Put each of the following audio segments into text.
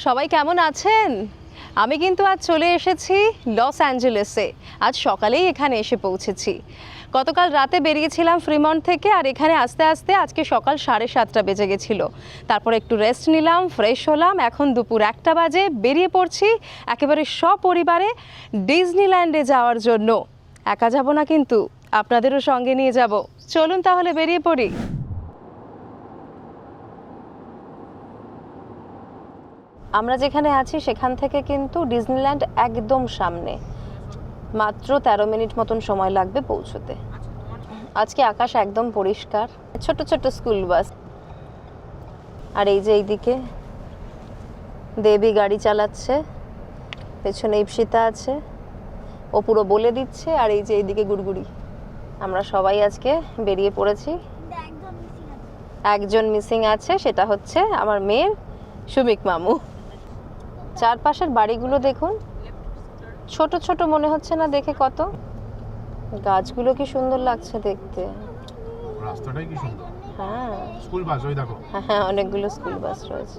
সবাই কেমন আছেন? আমি কিন্তু আজ চলে এসেছি লস অ্যাঞ্জেলেসে। আজ সকালেই এখানে এসে পৌঁছেছি। গতকাল রাতে বেরিয়েছিলাম ফ্রিমন্ট থেকে, আর এখানে আস্তে আস্তে আজকে সকাল 7:30 বেজে গেছিল। তারপর একটু রেস্ট নিলাম, ফ্রেশ হলাম। এখন দুপুর 1টা বাজে, বেরিয়ে পড়ছি একেবারে সপরিবারে ডিজনিল্যান্ডে যাওয়ার জন্য। একা যাব না কিন্তু, আপনাদেরও সঙ্গে নিয়ে যাব। চলুন তাহলে বেরিয়ে পড়ি। আমরা যেখানে আছি সেখান থেকে কিন্তু ডিজনিল্যান্ড একদম সামনে, মাত্র 13 মিনিট মতন সময় লাগবে পৌঁছতে। আজকে আকাশ একদম পরিষ্কার, ছোট ছোট স্কুল বাস। আর এই যে এইদিকে দেবী গাড়ি চালাচ্ছে, পেছনে ইপসিতা আছে, ও পুরো বলে দিচ্ছে। আর এই যে এইদিকে গুড়গুড়ি। আমরা সবাই আজকে বেরিয়ে পড়েছি। একজন মিসিং আছে, সেটা হচ্ছে আমার মেয়ের সুমিক মামু। চারপাশের বাড়িগুলো দেখুন, ছোট ছোট মনে হচ্ছে না দেখে? কত গাছগুলো কি সুন্দর লাগছে দেখতে। রাস্তাটাই কি সুন্দর। হ্যাঁ, স্কুল বাস ওই দেখো। হ্যাঁ, অনেকগুলো স্কুল বাস রয়েছে।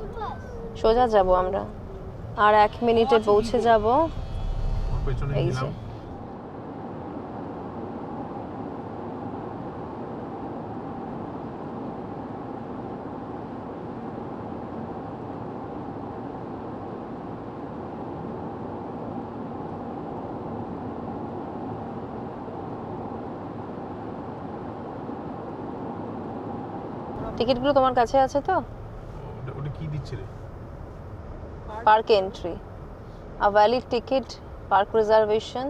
সোজা যাব আমরা, আর 1 মিনিটে পৌঁছে যাব। পেছনে এই যে গেলাম। টিকিটগুলো তোমার কাছে আছে তো? ওটা কি দিচ্ছে রে? পার্ক এন্ট্রি, আ ভ্যালিড টিকিট, পার্ক রিজার্ভেশন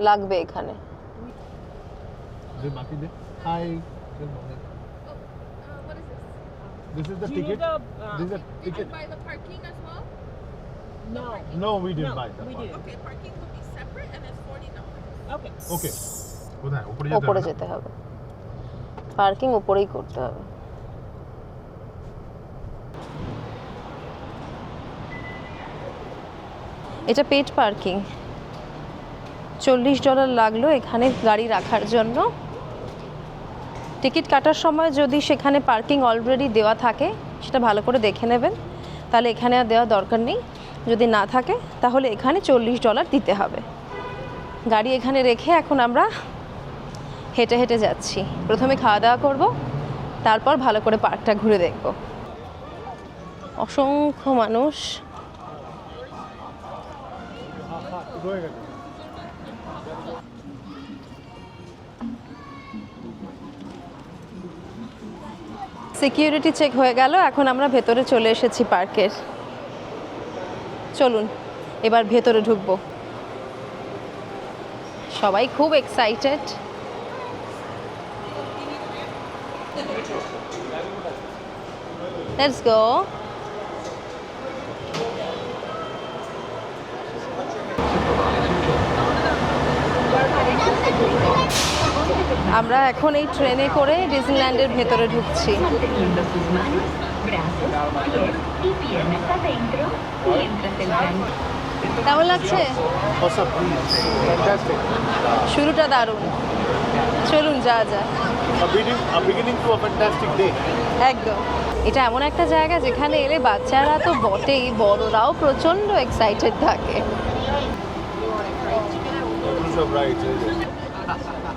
লাগবে এখানে। দে বাকি দে। High. This is the ticket. This is the ticket. Buy the parking as well? No, we didn't buy that. we one. didn't. Okay, parking will be separate and it's $40. Okay. Okay. কোথায়? উপরে ওপরে যেতে যেতে হবে, parking উপরেই করতে হবে। এটা পেড পার্কিং, $40 লাগলো এখানে গাড়ি রাখার জন্য। টিকিট কাটার সময় যদি সেখানে পার্কিং অলরেডি দেওয়া থাকে সেটা ভালো করে দেখে নেবেন, তাহলে এখানে আর দেওয়া দরকার নেই। যদি না থাকে তাহলে এখানে $40 দিতে হবে। গাড়ি এখানে রেখে এখন আমরা হেঁটে হেঁটে যাচ্ছি। প্রথমে খাওয়া দাওয়া করব, তারপর ভালো করে পার্কটা ঘুরে দেখব। অসংখ্য মানুষ। সিকিউরিটি চেক হয়ে গেল, এখন আমরা ভেতরে চলে এসেছি পার্কের। চলুন এবার ভেতরে ঢুকবো। সবাই খুব এক্সাইটেড। Let's go. আমরা এখন এই ট্রেনে করে ডিজনিল্যান্ডের ভেতরে ঢুকছি। Manteniendo sus manos, brazos, pies y piernas adentro mientras el tren. কেমন লাগছে? Awesome. Fantastic. শুরুটা দারুণ। চলুন যা যা। A beginning to a fantastic day. একদম। এটা এমন একটা জায়গা যেখানে এলে বাচ্চারা তো বটেই, বড়রাও প্রচণ্ড এক্সাইটেড থাকে। সব রাইট।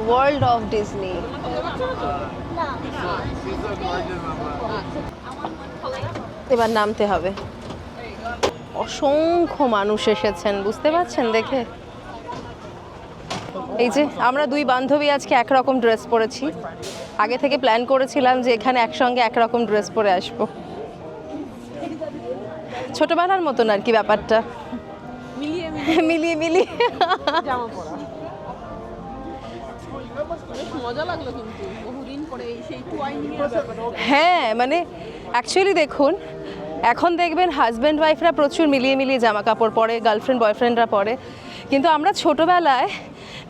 World of Disney. এবার নামতে হবে। অসংখ্য মানুষ এসেছেন, বুঝতে পারছেন দেখে। এই যে আমরা দুই বান্ধবী আজকে একরকম ড্রেস পরেছি। আগে থেকে প্ল্যান করেছিলাম যে এখানে একসঙ্গে একরকম ড্রেস পরে আসবো। ছোটবেলার মতন আর কি ব্যাপারটা, মিলিয়ে মিলিয়ে জামা পরা বেশ মজা লাগলো, কিন্তু বহুদিন পরে সেই টুয়াইনিং এর ব্যাপারটা। হ্যাঁ, মানে অ্যাকচুয়ালি দেখুন, এখন দেখবেন হাজব্যান্ড ওয়াইফরা প্রচুর মিলিয়ে মিলিয়ে জামা কাপড় পরে, গার্লফ্রেন্ড বয়ফ্রেন্ডরা পরে, কিন্তু আমরা ছোটোবেলায়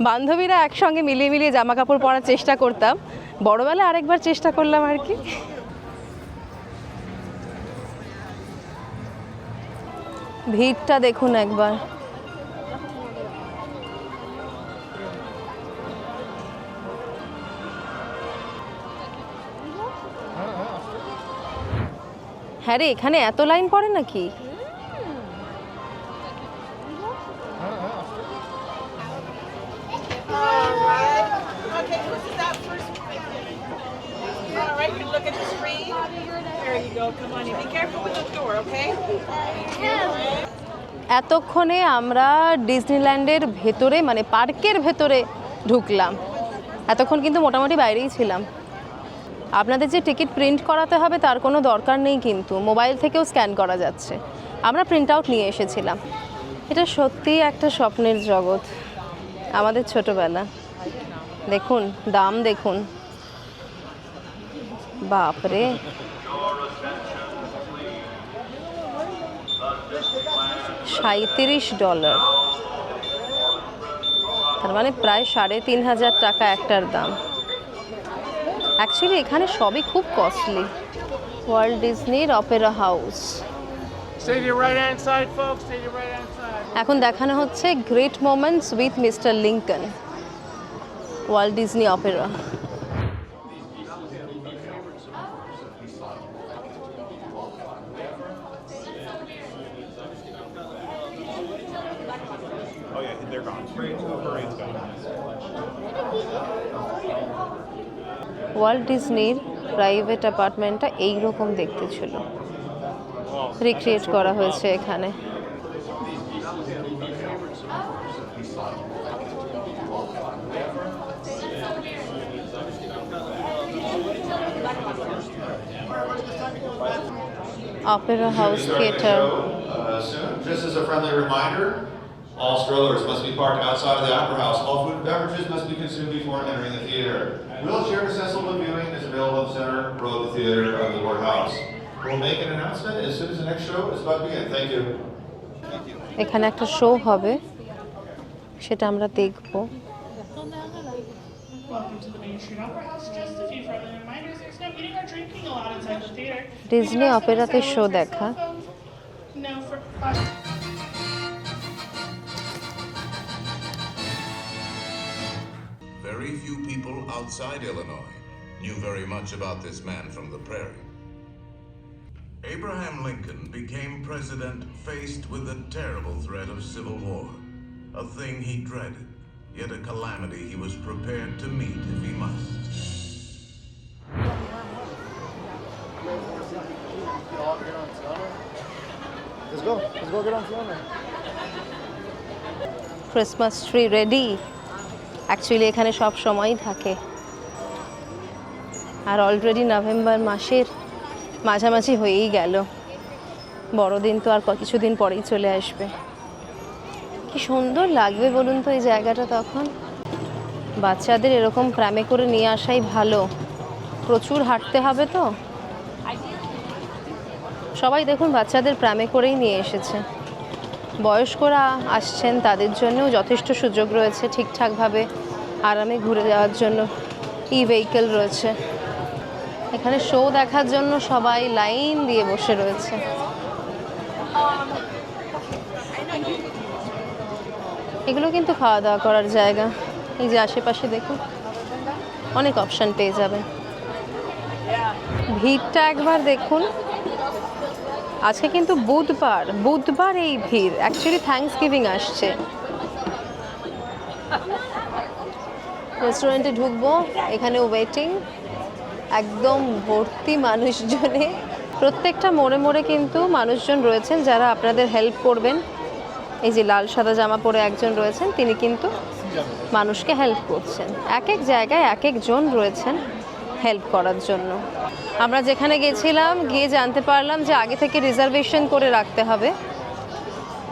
বান্ধবীরা একসঙ্গে মিলিয়ে মিলিয়ে জামা কাপড় পরার চেষ্টা করতাম। বড়োবেলায় আরেকবার চেষ্টা করলাম আর কি। ভিড়টা দেখুন একবার। হ্যাঁ রে, এখানে এত লাইন পড়ে নাকি? Okay, this is that first. All right, you look at the screen. There you go. Come on in. Be careful with the door, okay? এতক্ষণে আমরা ডিজনিল্যান্ডের ভেতরে মানে পার্কের ভেতরে ঢুকলাম। এতক্ষণ কিন্তু মোটামুটি বাইরেই ছিলাম। আপনাদের যে টিকিট প্রিন্ট করাতে হবে তার কোনো দরকার নেই, কিন্তু মোবাইল থেকেও স্ক্যান করা যাচ্ছে। আমরা প্রিন্ট আউট নিয়ে এসেছিলাম। এটা সত্যিই একটা স্বপ্নের জগৎ, আমাদের ছোটবেলা। দেখুন দাম, দেখুন বাপরে। $37, তার মানে প্রায় 3,500 টাকা একটার দাম। অ্যাকচুয়ালি এখানে সবই খুব কস্টলি। ওয়ার্ল্ড ডিজনির opera house. Stay to your right hand side, folks. Stay to your right hand side. এখন দেখানো হচ্ছে great moments with mister Lincoln, world Disney opera. Oh yeah, they're gone. Parade's gone. World ডিজনির private অ্যাপার্টমেন্টটা এইরকম দেখতে ছিল, recreate করা হয়েছে এখানে। Opera house theatre. Just as a friendly reminder, all strollers must be parked outside of the Opera House. All food and beverages must be consumed before entering the theater. Wheelchair accessible viewing is available in the center row of the theater of the Ward House. We'll make an announcement as soon as the next show is about to begin. Thank you. এখানে একটা show হবে, সেটা আমরা দেখব। Welcome to the Main Street Opera House. Just a few friendly reminders. There's no eating or drinking allowed inside the theater. Disney অপেরাতে show দেখা। No for Very few people outside Illinois knew very much about this man from the prairie. Abraham Lincoln became president faced with the terrible threat of civil war, a thing he dreaded, yet a calamity he was prepared to meet if he must. Let's go. Let's go get on Fiona. Christmas tree ready. Actually এখানে সব সময়ই থাকে, আর already November মাসের মাঝামাঝি হয়েই গেল। বড়দিন তো আর কিছুদিন পরেই চলে আসবে। কি সুন্দর লাগবে বলুন তো এই জায়গাটা তখন। বাচ্চাদের এরকম প্রামে করে নিয়ে আসাই ভালো, প্রচুর হাঁটতে হবে তো। সবাই দেখুন বাচ্চাদের প্রামে করেই নিয়ে এসেছে। বয়স্করা আসছেন, তাদের জন্যও যথেষ্ট সুযোগ রয়েছে, ঠিকঠাকভাবে আরামে ঘুরে যাওয়ার জন্য ই ভেহিকেল রয়েছে। এখানে শো দেখার জন্য সবাই লাইন দিয়ে বসে রয়েছে। এগুলো কিন্তু খাওয়া দাওয়া করার জায়গা। এই যে আশেপাশে দেখুন অনেক অপশান পেয়ে যাবেন। ভিড়টা একবার দেখুন। আজকে কিন্তু বুধবার এই ভিড়। অ্যাকচুয়ালি থ্যাঙ্কস গিভিং আসছে। রেস্টুরেন্টে ঢুকবো, এখানে ওয়েটিং একদম ভর্তি মানুষজনে। প্রত্যেকটা মোড়ে মোড়ে কিন্তু মানুষজন রয়েছেন যারা আপনাদের হেল্প করবেন। এই যে লাল সাদা জামা পরে একজন রয়েছেন, তিনি কিন্তু মানুষকে হেল্প করছেন। এক এক জায়গায় এক একজন রয়েছেন হেল্প করার জন্য। আমরা যেখানে গেছিলাম গিয়ে জানতে পারলাম যে আগে থেকে রিজার্ভেশন করে রাখতে হবে।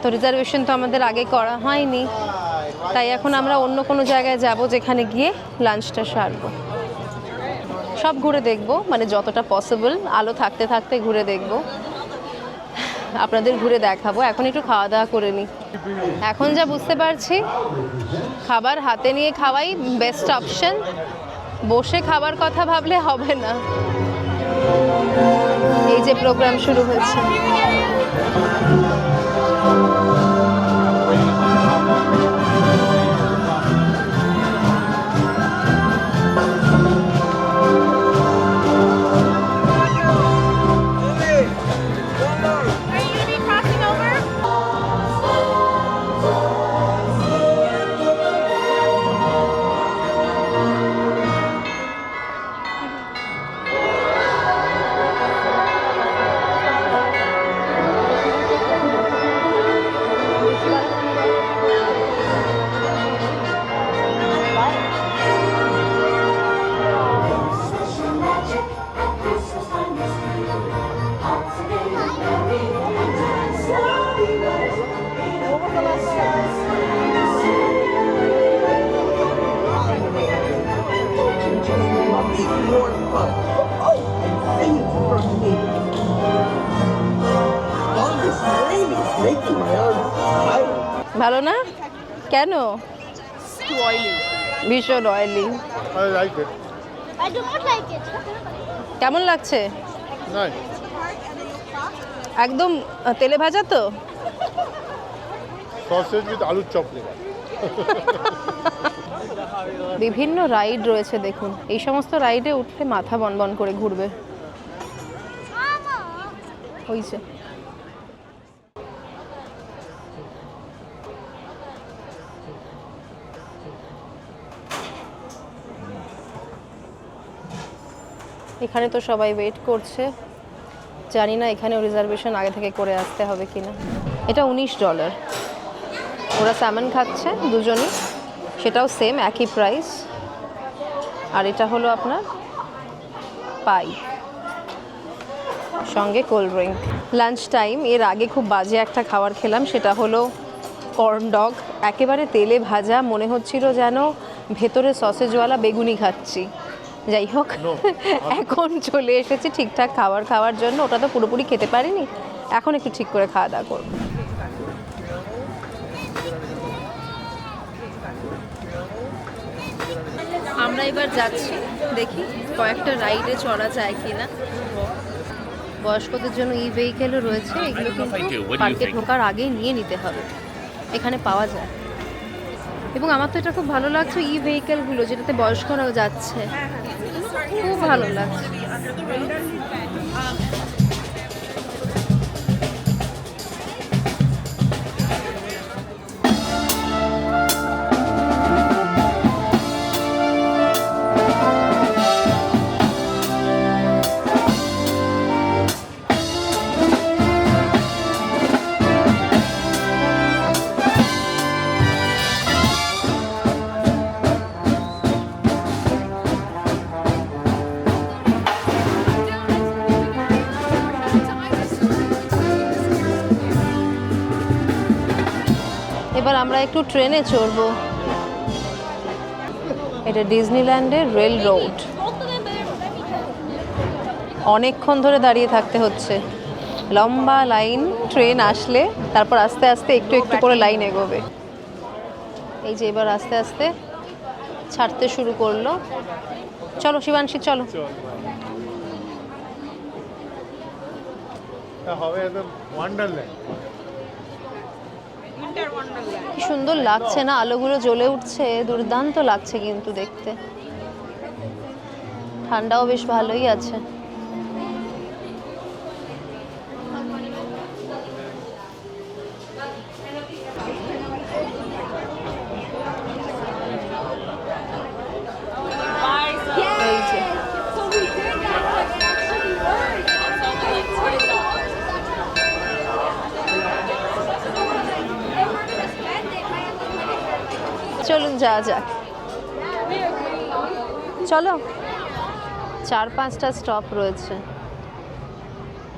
তো রিজার্ভেশন তো আমাদের আগে করা হয়নি, তাই এখন আমরা অন্য কোনো জায়গায় যাব যেখানে গিয়ে লাঞ্চটা সারবো। সব ঘুরে দেখব, মানে যতটা পসিবল আলো থাকতে থাকতে ঘুরে দেখব, আপনাদের ঘুরে দেখাবো। এখন একটু খাওয়া দাওয়া করে নিই। এখন যা বুঝতে পারছি খাবার হাতে নিয়ে খাওয়াই বেস্ট অপশন। বসে খাবার কথা ভাবলে হবে না। এই যে প্রোগ্রাম শুরু হয়েছে। ভালো না? কেন? Two oily. ভীষণ oily. I like it. I do not like it. কেমন লাগছে? Nice. একদম তেলে ভাজা তো? Sausage with aloo chop. বিভিন্ন রাইড রয়েছে দেখুন, এই সমস্ত রাইডে উঠলে মাথা বনবন করে ঘুরবে। হইছে। এখানে তো সবাই ওয়েট করছে, জানি না এখানেও রিজার্ভেশন আগে থেকে করে আসতে হবে কিনা। এটা $19, ওরা স্যামন খাচ্ছে দুজনই, সেটাও সেম একই প্রাইস। আর এটা হলো আপনার পাই, সঙ্গে কোল্ড ড্রিঙ্ক। লাঞ্চ টাইম, এর আগে খুব বাজে একটা খাবার খেলাম, সেটা হলো কর্ন ডগ, একেবারে তেলে ভাজা, মনে হচ্ছিল যেন ভেতরে সসেজওয়ালা বেগুনি খাচ্ছি। যাই হোক, এখন চলে এসেছি ঠিকঠাক খাবার খাওয়ার জন্য। ওটা তো পুরোপুরি খেতে পারিনি, এখন একটু ঠিক করে খাওয়া দাওয়া করবো। আমরা এবার যাচ্ছি, দেখি কয়েকটা রাইডে চড়া যায় কিনা। বয়স্কদের জন্য ভেহিকেলও রয়েছে, এগুলো কিন্তু পার্কে ঢোকার আগেই নিয়ে নিতে হবে, এখানে পাওয়া যায়। এবং আমার তো এটা খুব ভালো লাগছে, ভেহিকেলগুলো যেটাতে বয়স্করাও যাচ্ছে, খুব ভালো লাগছে। এবার আমরা একটু ট্রেনে চড়বো। এটা ডিজনিল্যান্ডের রেল রোড, অনেকক্ষণ ধরে দাঁড়িয়ে থাকতে হচ্ছে, লম্বা লাইন। ট্রেন আসলে তারপর আস্তে আস্তে একটু একটু করে লাইন এগোবে। এই যে এবার আস্তে আস্তে ছাড়তে শুরু করলো। চলো শিবাংশী, চলো। হবে একদম ওয়ান্ডারল্যান্ড। কি সুন্দর লাগছে না, আলোগুলো জ্বলে উঠছে, দুর্দান্ত লাগছে কিন্তু দেখতে। ঠান্ডাও বেশ ভালোই আছে। এই যে চলুন যাওয়া যাক, চলো। 4-5টা স্টপ রয়েছে,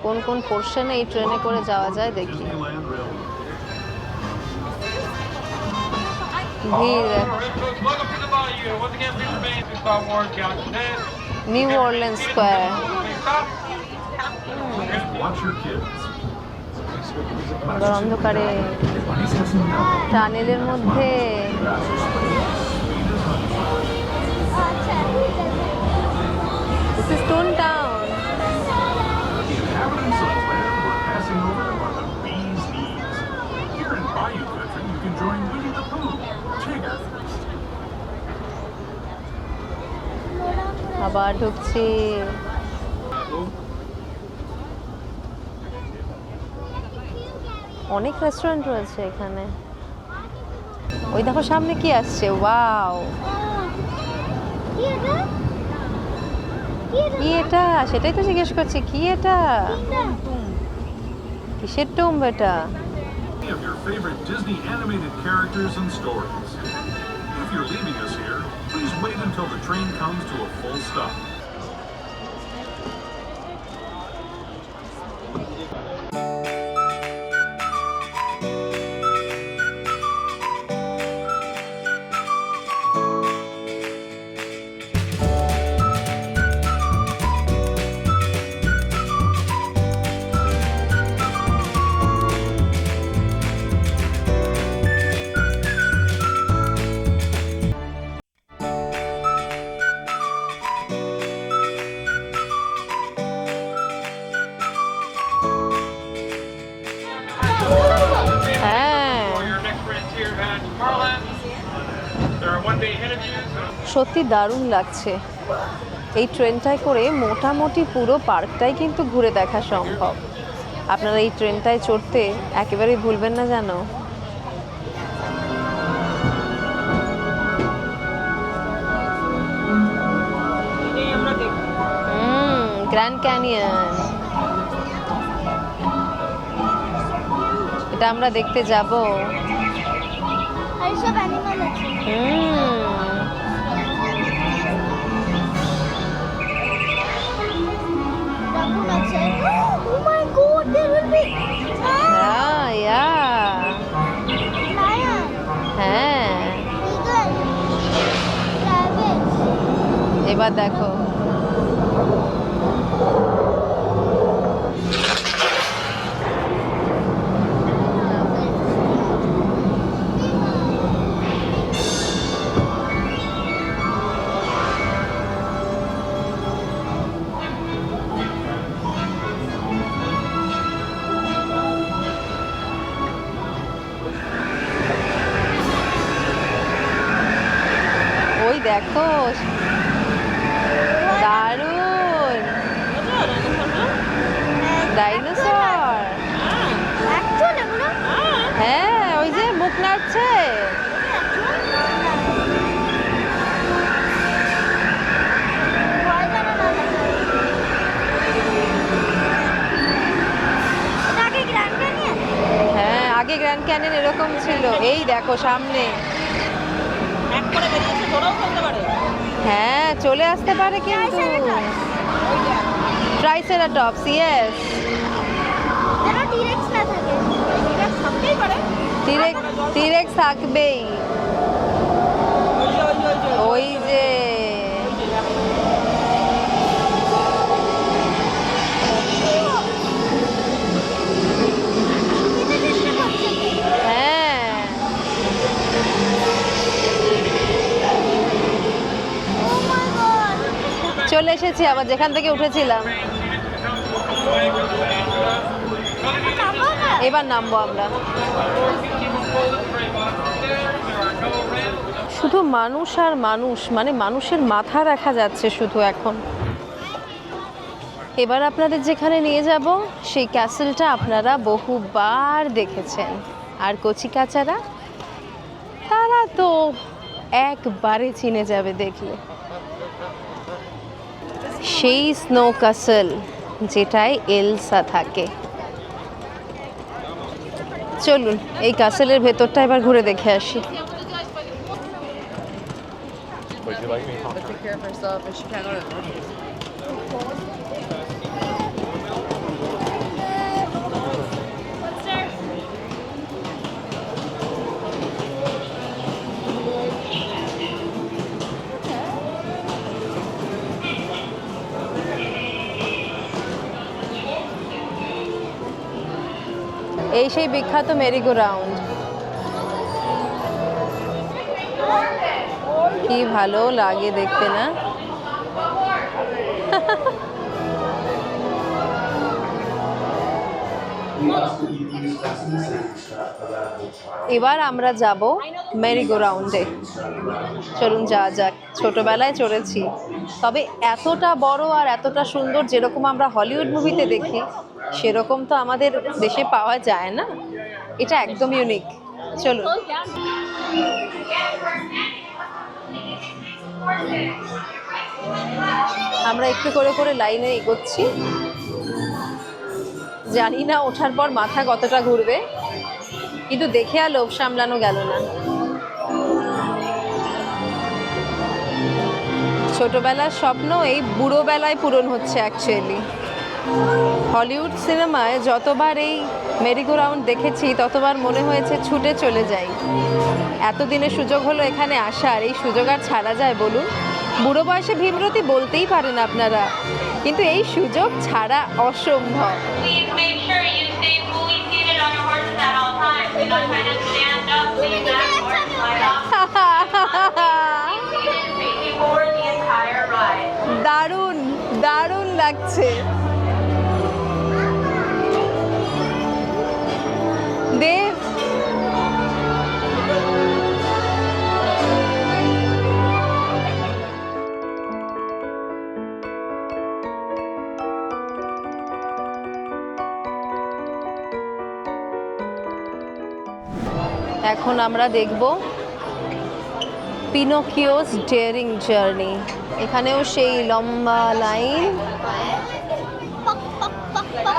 কোন কোন পোর্শনে এই ট্রেনে করে যাওয়া যায় দেখি। ভিড়, নিউ অরলিন্স স্কোয়ার। অন্ধকারে টানেলের মধ্যে স্টোন টাউন। আবার ঢুকছি। অনেক রেস্টুরেন্ট রয়েছে এখানে। ওই দেখো সামনে কি আসছে, ওয়াও! কি এটা? সেটাই তো জিজ্ঞেস করছি, কি এটা? কিসের টুম্ব এটা? Of your favorite Disney animated characters and stories. If you're leaving us here, please wait until the train comes to a full stop. সত্যি দারুণ লাগছে। এই ট্রেনটায় করে মোটামুটি পুরো পার্কটাই কিন্তু ঘুরে দেখা সম্ভব। আপনারা এই ট্রেনটায় চড়তে একেবারেই ভুলবেন না জানো। গ্র্যান্ড ক্যানিয়ন, এটা আমরা দেখতে যাব। আর সব অ্যানিমাল আছে। রাকুন আছে। Oh my god, there will be lion. হ্যাঁ, eagle, rabbit. এবার দেখো দেখো দারুণ ডাইনোসর। হ্যাঁ, ওই যে মুখ নাড়ছে। হ্যাঁ, আগে গ্র্যান্ড ক্যানিয়ন এরকম ছিল। এই দেখো সামনে হ্যাঁ চলে আসতে পারে কিন্তু ট্রাইসেরাটপস। ইয়েস, টিরেক্স থাকবেই। ওই যে চলে এসেছি আবার যেখান থেকে উঠেছিলাম। এবার নামবো আমরা। শুধু মানুষ আর মানুষ, মানে মানুষের মাথা দেখা যাচ্ছে শুধু এখন। এবার আপনাদের যেখানে নিয়ে যাব সেই ক্যাসেলটা আপনারা বহুবার দেখেছেন, আর কচিকাচারা তারা তো একবারে চিনে যাবে দেখলে। সেই স্নো ক্যাসেল যেটায় এলসা থাকে। চলুন এই ক্যাসেলের ভেতরটা এবার ঘুরে দেখে আসি। এই সেই বিখ্যাত মেরিগো রাউন্ড। কি ভালো লাগে দেখতে না? এবার আমরা যাব মেরিগো রাউন্ডে। চলুন যাওয়া যাক। ছোটবেলায় চড়েছি, তবে এতটা বড় আর এতটা সুন্দর যেরকম আমরা হলিউড মুভিতে দেখি সেরকম তো আমাদের দেশে পাওয়া যায় না। এটা একদম ইউনিক। চলুন। আমরা একটু করে করে লাইনে এগোচ্ছি। জানি না ওঠার পর মাথা কতটা ঘুরবে, কিন্তু দেখে আর লোভ সামলানো গেল না। ছোটবেলার স্বপ্ন এই বুড়ো বেলায় পূরণ হচ্ছে অ্যাকচুয়ালি। হলিউড সিনেমায় যতবার এই মেরিগো রাউন্ড দেখেছি ততবার মনে হয়েছে ছুটে চলে যাই। এতদিনে সুযোগ হলো এখানে আসার, এই সুযোগ আর ছাড়া যায় বলুন? বুড়ো বয়সে ভীমরতি বলতেই পারেন আপনারা, কিন্তু এই সুযোগ ছাড়া অসম্ভব। দারুণ দারুণ লাগছে। দেব এখন আমরা দেখব পিনোকিওস ডেয়ারিং জার্নি। এখানেও সেই লম্বা লাইন,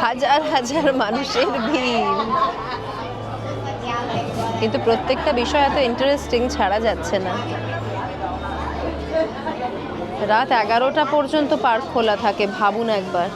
হাজার হাজার মানুষের ভিড়, কিন্তু প্রত্যেকটা বিষয় এত ইন্টারেস্টিং ছাড়া যাচ্ছে না। রাত 11টা পর্যন্ত পার্ক খোলা থাকে, ভাবুন একবার।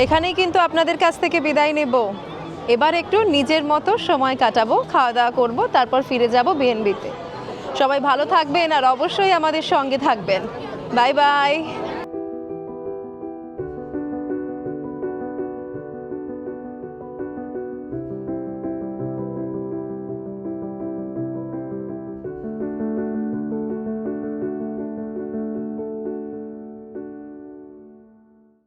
এখানেই কিন্তু আপনাদের কাছ থেকে বিদায় নেব। এবার একটু নিজের মতো সময় কাটাবো, খাওয়া দাওয়া করবো, তারপর ফিরে যাব বিএনবিতে। সবাই ভালো থাকবেন আর অবশ্যই আমাদের সঙ্গে থাকবেন। Bye bye.